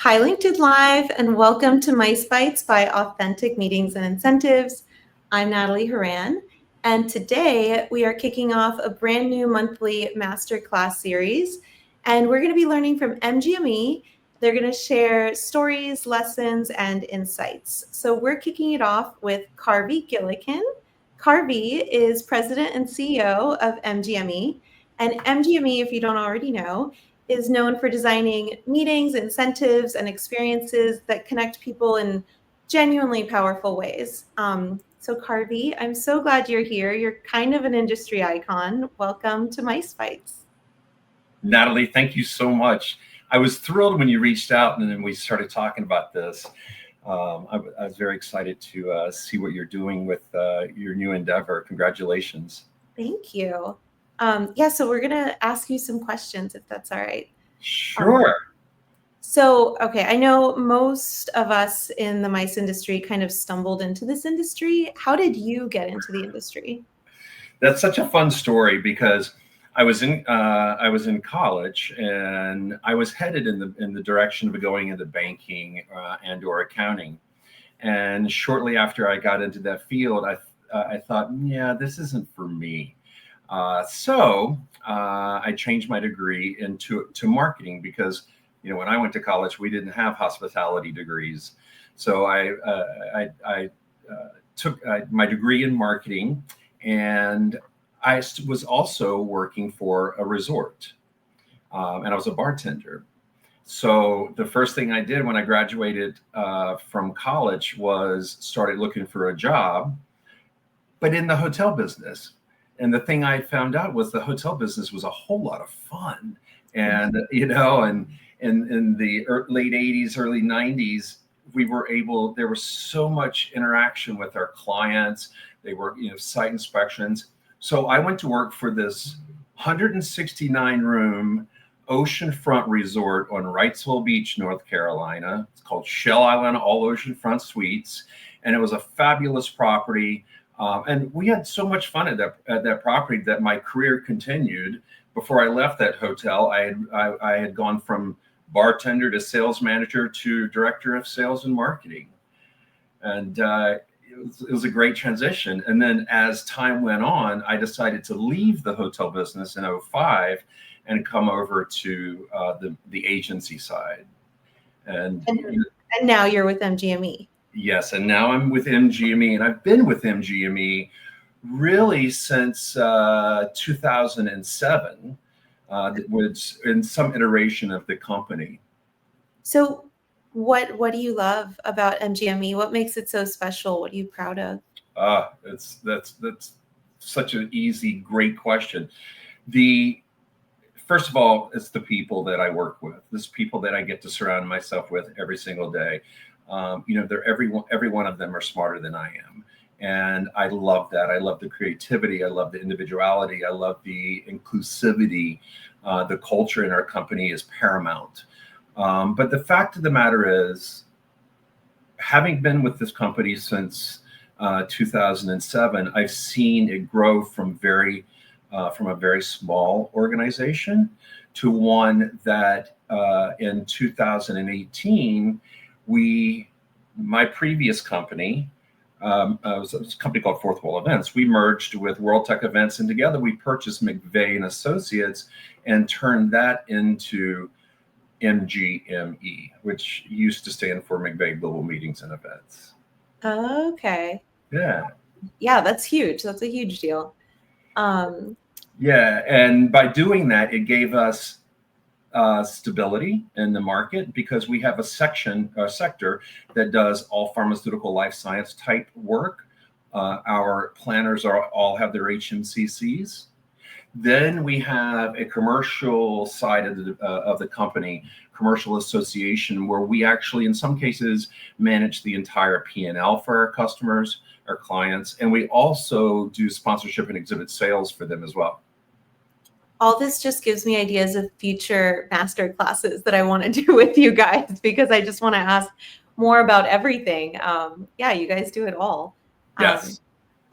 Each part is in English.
Hi, LinkedIn Live, and welcome to Mice Bites by Authentic Meetings and Incentives. I'm Natalie Horan, and today we are kicking off a brand new monthly masterclass series, and we're going to be learning from MGME. They're going to share stories, lessons, and insights. So we're kicking it off with Carvey Gillikin. Carvey is president and CEO of MGME, and MGME, if you don't already know, is known for designing meetings, incentives, and experiences that connect people in genuinely powerful ways. So Carvey, I'm so glad you're here. You're kind of an industry icon. Welcome to Mice Fights. Natalie, thank you so much. I was thrilled when you reached out and then we started talking about this. I was very excited to see what you're doing with your new endeavor. Congratulations. Thank you. So we're going to ask you some questions, if that's all right. Sure. Okay, I know most of us in the mice industry kind of stumbled into this industry. How did you get into the industry? That's such a fun story because I was in college and I was headed in the direction of going into banking and or accounting. And shortly after I got into that field, I thought, yeah, this isn't for me. So I changed my degree into marketing because, when I went to college, we didn't have hospitality degrees. So I took my degree in marketing, and I was also working for a resort, and I was a bartender. So the first thing I did when I graduated from college was started looking for a job, but in the hotel business. And the thing I found out was the hotel business was a whole lot of fun. And, and in the late 80s, early 90s, there was so much interaction with our clients. They were, site inspections. So I went to work for this 169 room oceanfront resort on Wrightsville Beach, North Carolina. It's called Shell Island All Oceanfront Suites. And it was a fabulous property. And we had so much fun at that property that my career continued. Before I left that hotel, I had gone from bartender to sales manager to director of sales and marketing. And it was a great transition. And then as time went on, I decided to leave the hotel business in 2005 and come over to the agency side. And now you're with MGME. Yes, and now I'm with MGME, and I've been with MGME really since 2007, was in some iteration of the company. So what do you love about MGME? What makes it so special? What are you proud of? That's such an easy, great question. First of all, it's the people that I work with. It's people that I get to surround myself with every single day. Every one of them are smarter than I am. And I love that. I love the creativity. I love the individuality. I love the inclusivity. The culture in our company is paramount. But the fact of the matter is, having been with this company since 2007, I've seen it grow from a very small organization to one that in 2018, my previous company, was a company called Fourth Wall Events. We merged with World Tech Events, and together we purchased McVeigh and Associates and turned that into MGME, which used to stand for McVeigh Global Meetings and Events. Okay. Yeah. Yeah, that's huge. That's a huge deal. Yeah, and by doing that, it gave us stability in the market because we have a sector that does all pharmaceutical life science type work. Our planners all have their HMCCs. Then we have a commercial side of the company, commercial association, where we actually, in some cases, manage the entire P&L for our customers, our clients, and we also do sponsorship and exhibit sales for them as well. All this just gives me ideas of future master classes that I want to do with you guys because I just want to ask more about everything. You guys do it all. Yes.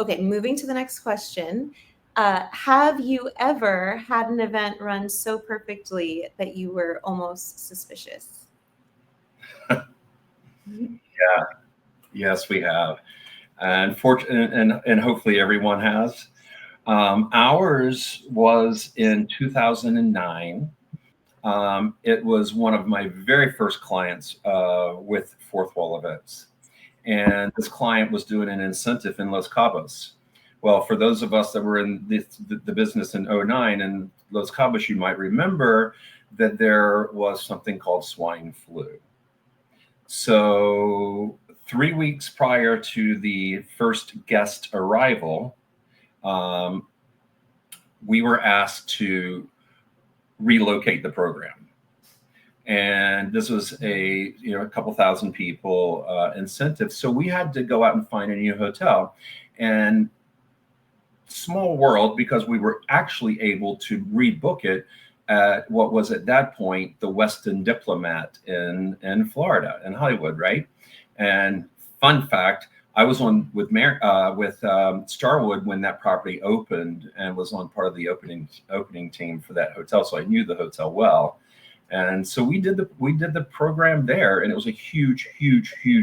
Okay, moving to the next question. Have you ever had an event run so perfectly that you were almost suspicious? Yeah, yes, we have, and and hopefully everyone has. Ours was in 2009. It was one of my very first clients with Fourth Wall Events. And this client was doing an incentive in Los Cabos. Well, for those of us that were in the business in '09 in Los Cabos, you might remember that there was something called swine flu. So 3 weeks prior to the first guest arrival, um, we were asked to relocate the program. And this was a couple thousand people incentive. So we had to go out and find a new hotel. And small world, because we were actually able to rebook it at what was at that point the Westin Diplomat in Florida, in Hollywood, right? And fun fact, I was on with Starwood when that property opened, and was on part of the opening team for that hotel, so I knew the hotel well. And so we did the program there, and it was a huge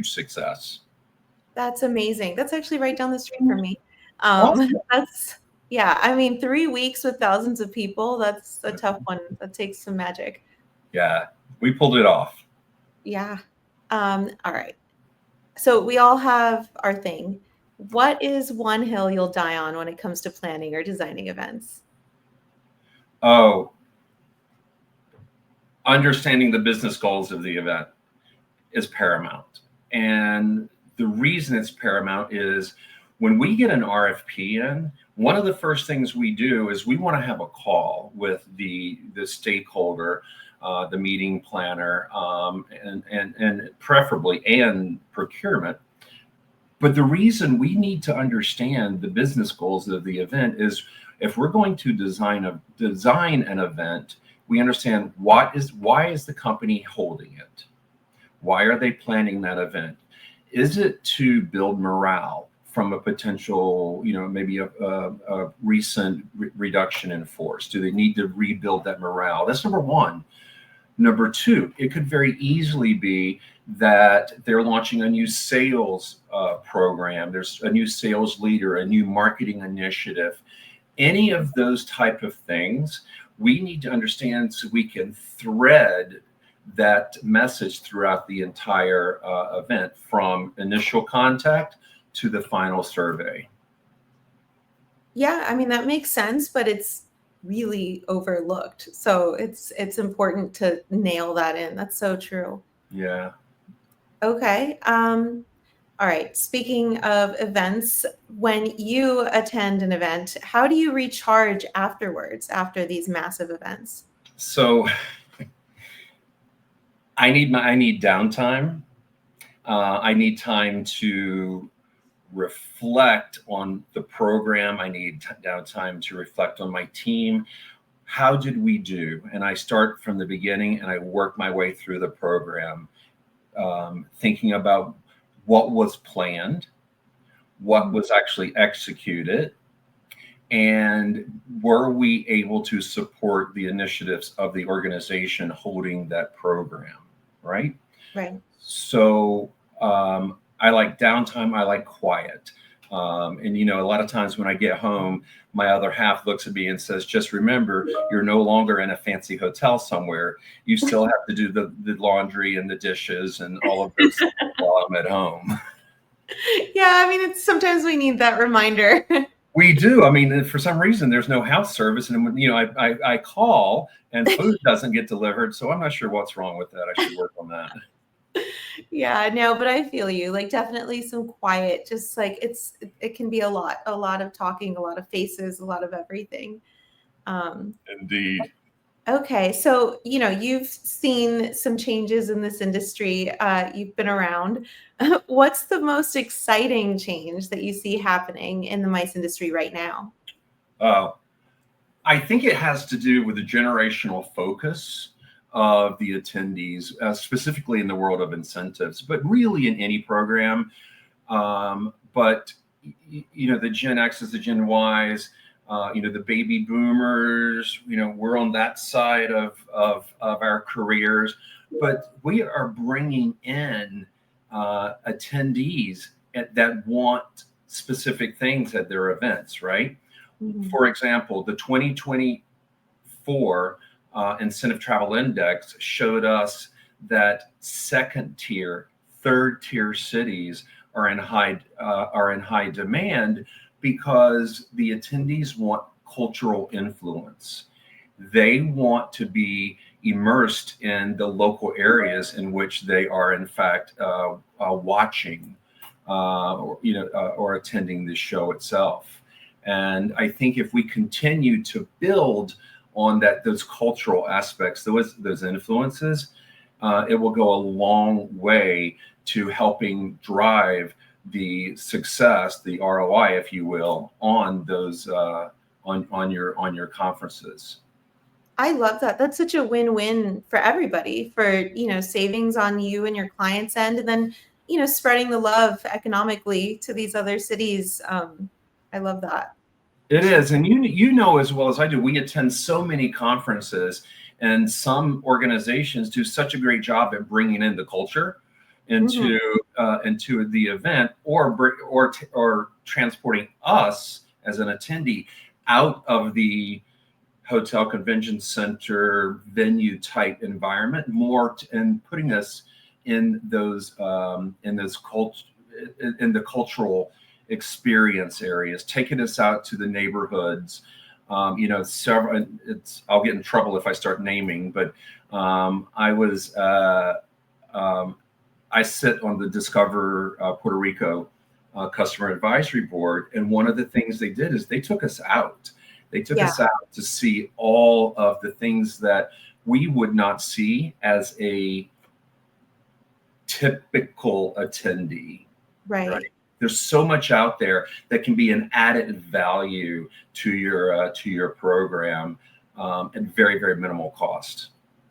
success. That's amazing. That's actually right down the street from me. Awesome. Yeah, I mean, 3 weeks with thousands of people, that's a tough one. That takes some magic. Yeah, we pulled it off. Yeah. All right. So we all have our thing. What is one hill you'll die on when it comes to planning or designing events? Oh, understanding the business goals of the event is paramount. And the reason it's paramount is when we get an RFP in, one of the first things we do is we want to have a call with the stakeholder, the meeting planner, and preferably and procurement. But the reason we need to understand the business goals of the event is if we're going to design an event, we understand why is the company holding it? Why are they planning that event? Is it to build morale from a potential, maybe a recent reduction in force? Do they need to rebuild that morale? That's number one. Number two, it could very easily be that they're launching a new sales program. There's a new sales leader, a new marketing initiative. Any of those type of things, we need to understand so we can thread that message throughout the entire event, from initial contact to the final survey. Yeah, I mean, that makes sense, but it's really overlooked. So it's important to nail that in. That's so true. Yeah. Okay. All right. Speaking of events, when you attend an event, how do you recharge afterwards after these massive events? So I need downtime. I need time to reflect on the program. I need downtime to reflect on my team. How did we do? And I start from the beginning and I work my way through the program, thinking about what was planned, what was actually executed, and were we able to support the initiatives of the organization holding that program, right? Right. So I like downtime. I like quiet. And a lot of times when I get home, my other half looks at me and says, "Just remember, you're no longer in a fancy hotel somewhere. You still have to do the laundry and the dishes and all of those things while I'm at home." Yeah, I mean, it's sometimes we need that reminder. We do. I mean, for some reason, there's no house service, and I call and food doesn't get delivered. So I'm not sure what's wrong with that. I should work on that. Yeah, no, but I feel you. Like, definitely some quiet, just like it can be a lot of talking, a lot of faces, a lot of everything. Um, Indeed. okay, so you've seen some changes in this industry. You've been around. What's the most exciting change that you see happening in the mice industry right now? Uh, I think it has to do with the generational focus of the attendees, specifically in the world of incentives, but really in any program. But the Gen X's, the Gen Y's, the baby boomers. We're on that side of our careers. but we are bringing in attendees that want specific things at their events, right? Mhm. For example, the 2024 Incentive Travel Index showed us that second tier, third tier cities are in high demand because the attendees want cultural influence. They want to be immersed in the local areas in which they are, in fact, watching or attending the show itself. And I think if we continue to build on those cultural aspects, those influences, it will go a long way to helping drive the success, the ROI, if you will, on those on your conferences. I love that. That's such a win-win for everybody, for, savings on you and your clients' end, and then, spreading the love economically to these other cities. I love that. It is, and you know as well as I do, we attend so many conferences, and some organizations do such a great job at bringing in the culture Mhm. into the event, or transporting us as an attendee out of the hotel convention center venue type environment and putting us in those in the cultural experience areas, taking us out to the neighborhoods. Several. I'll get in trouble if I start naming, but I was I sit on the Discover Puerto Rico customer advisory board, and one of the things they did is they took us out. They took Yeah, us out to see all of the things that we would not see as a typical attendee. Right? right. There's so much out there that can be an added value to your program at very, very minimal cost.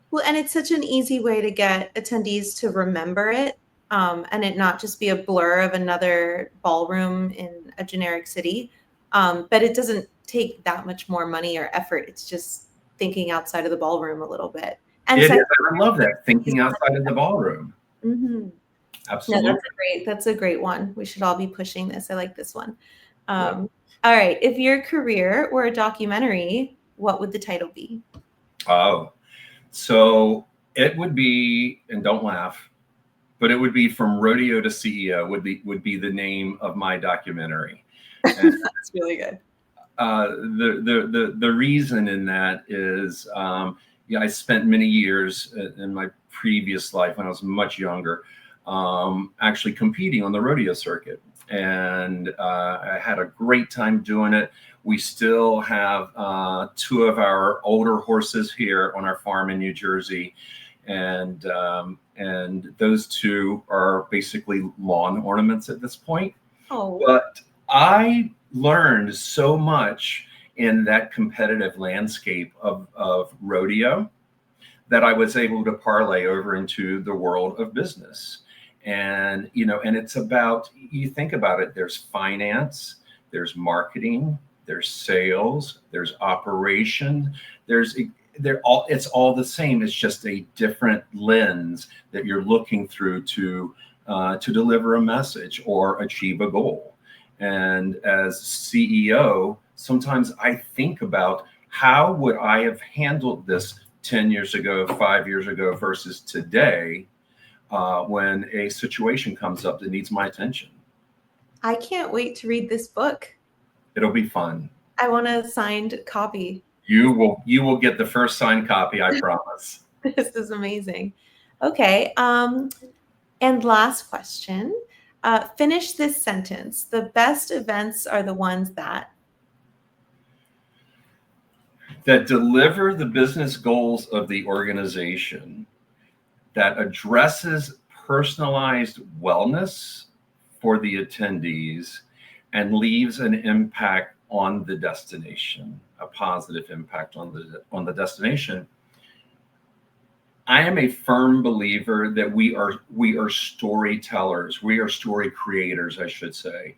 Well, and it's such an easy way to get attendees to remember it, and it not just be a blur of another ballroom in a generic city. But it doesn't take that much more money or effort. It's just thinking outside of the ballroom a little bit. And It is. second, I love that, thinking outside of the ballroom. mhm. No, Absolutely. that's a great one. We should all be pushing this. I like this one. Yeah. All right. If your career were a documentary, what would the title be? Oh, so it would be, and don't laugh, but it would be From Rodeo to CEO would be the name of my documentary. And That's really good. the reason in that is, yeah, I spent many years in my previous life when I was much younger, actually competing on the rodeo circuit, and I had a great time doing it. We still have two of our older horses here on our farm in New Jersey, and those two are basically lawn ornaments at this point. Oh, But I learned so much in that competitive landscape of rodeo that I was able to parlay over into the world of business. And it's about, you think about it, there's finance, there's marketing, there's sales, there's operation, it's all the same. It's just a different lens that you're looking through to deliver a message or achieve a goal. And as CEO, sometimes I think about how would I have handled this 10 years ago, 5 years ago versus today, when a situation comes up that needs my attention. I can't wait to read this book. It'll be fun. I want a signed copy. You will get the first signed copy, I promise. This is amazing. Okay. And last question. Finish this sentence. The best events are the ones That deliver the business goals of the organization, that addresses personalized wellness for the attendees, and leaves an impact on the destination, a positive impact on the destination. I am a firm believer that we are storytellers. We are story creators, I should say.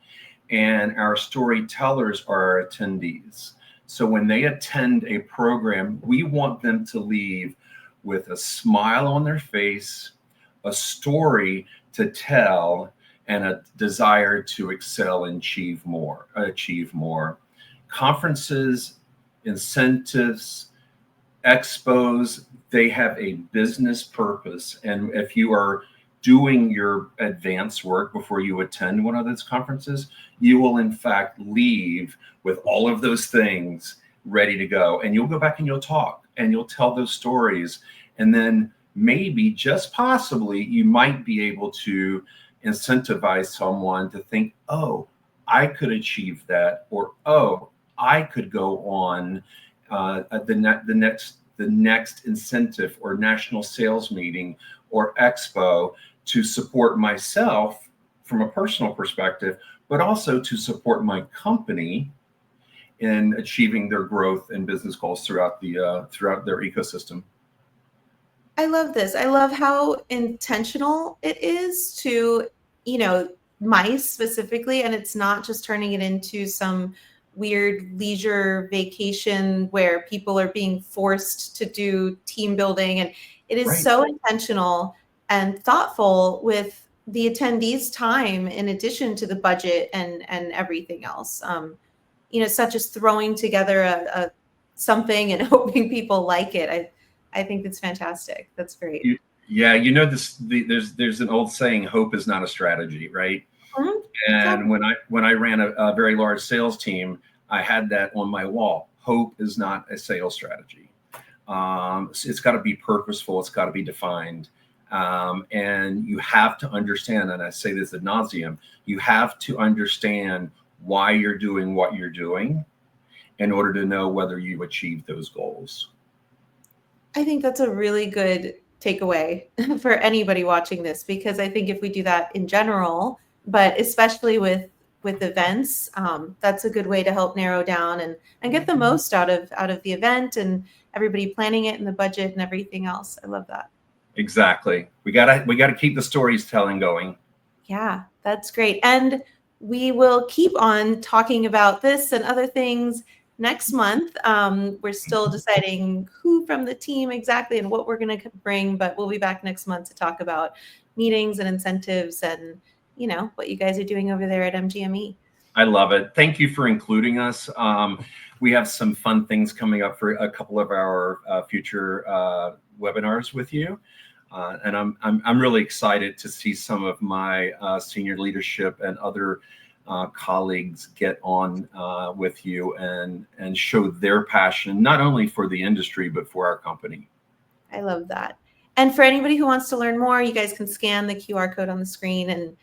And our storytellers are our attendees. So when they attend a program, we want them to leave with a smile on their face, a story to tell, and a desire to excel and achieve more. Conferences, incentives, expos, they have a business purpose. And if you are doing your advanced work before you attend one of those conferences, you will in fact leave with all of those things ready to go. And you'll go back and you'll talk and you'll tell those stories. And then maybe, just possibly, you might be able to incentivize someone to think, oh, I could achieve that, or oh, I could go on the next incentive or national sales meeting or expo to support myself from a personal perspective, but also to support my company in achieving their growth and business goals throughout their ecosystem. I love this. I love how intentional it is to, mice specifically, and it's not just turning it into some weird leisure vacation where people are being forced to do team building. And it is Right. so intentional and thoughtful with the attendees' time in addition to the budget and everything else. Such as throwing together a something and hoping people like it. I think that's fantastic. That's great. Yeah, there's an old saying, hope is not a strategy, right? Mhm. And Exactly. when I ran a very large sales team, I had that on my wall. Hope is not a sales strategy. It's got to be purposeful. It's got to be defined. And you have to understand, and I say this ad nauseum, you have to understand why you're doing what you're doing in order to know whether you achieve those goals. I think that's a really good takeaway for anybody watching this, because I think if we do that in general, but especially with events, that's a good way to help narrow down and get the most out of the event and everybody planning it and the budget and everything else. I love that. Exactly. We gotta keep the stories telling going. Yeah, that's great. And we will keep on talking about this and other things next month. We're still deciding who from the team exactly and what we're going to bring, but we'll be back next month to talk about meetings and incentives and, what you guys are doing over there at MGME. I love it. Thank you for including us. We have some fun things coming up for a couple of our future webinars with you. And I'm really excited to see some of my senior leadership and other colleagues get on with you and show their passion, not only for the industry, but for our company. I love that. And for anybody who wants to learn more, you guys can scan the QR code on the screen and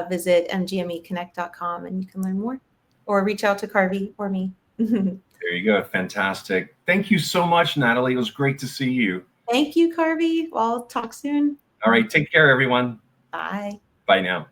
visit mgmeconnect.com and you can learn more, or reach out to Carvey or me. There you go. Fantastic. Thank you so much, Natalie. It was great to see you. Thank you, Carvey. I'll talk soon. All right. Take care, everyone. Bye. Bye now.